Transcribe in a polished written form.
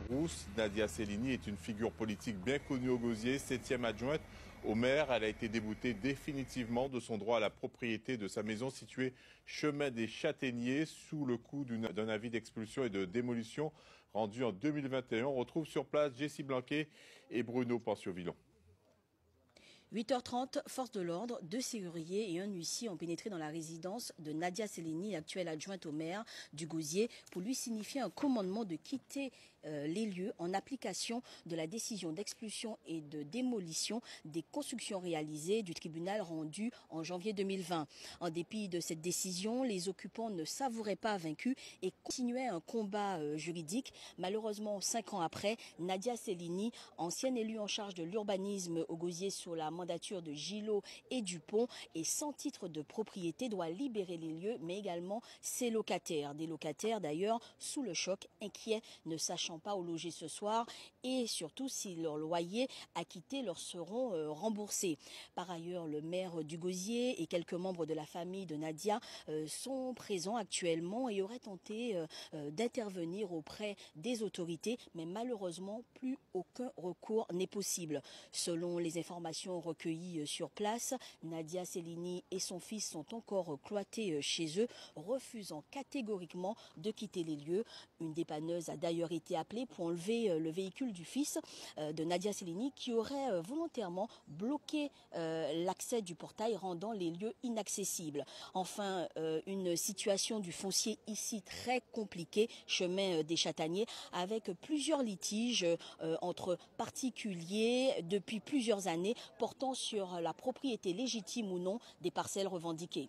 rousse. Nadia Cellini est une figure politique bien connue au Gosier, 7e adjointe au maire. Elle a été déboutée définitivement de son droit à la propriété de sa maison située chemin des Châtaigniers sous le coup d'un avis d'expulsion et de démolition rendu en 2021. On retrouve sur place Jessie Blanquet et Bruno Panciovillon. 8h30, forces de l'ordre, 2 serruriers et un huissier ont pénétré dans la résidence de Nadia Cellini, actuelle adjointe au maire du Gosier, pour lui signifier un commandement de quitter les lieux en application de la décision d'expulsion et de démolition des constructions réalisées du tribunal rendu en janvier 2020. En dépit de cette décision, les occupants ne savouraient pas vaincus et continuaient un combat juridique. Malheureusement, 5 ans après, Nadia Cellini, ancienne élue en charge de l'urbanisme au Gosier sous la mandature de Gillot et Dupont et sans titre de propriété, doit libérer les lieux, mais également ses locataires. Des locataires d'ailleurs sous le choc, inquiets, ne sachant pas où loger ce soir et surtout si leurs loyers acquittés leur seront remboursés. Par ailleurs, le maire du Gosier et quelques membres de la famille de Nadia sont présents actuellement et auraient tenté d'intervenir auprès des autorités, mais malheureusement, plus aucun recours n'est possible. Selon les informations recueillis sur place, Nadia Cellini et son fils sont encore cloîtrés chez eux, refusant catégoriquement de quitter les lieux. Une dépanneuse a d'ailleurs été appelée pour enlever le véhicule du fils de Nadia Cellini qui aurait volontairement bloqué l'accès du portail, rendant les lieux inaccessibles. Enfin, une situation du foncier ici très compliquée, chemin des Châtaigniers, avec plusieurs litiges entre particuliers depuis plusieurs années portant sur la propriété légitime ou non des parcelles revendiquées.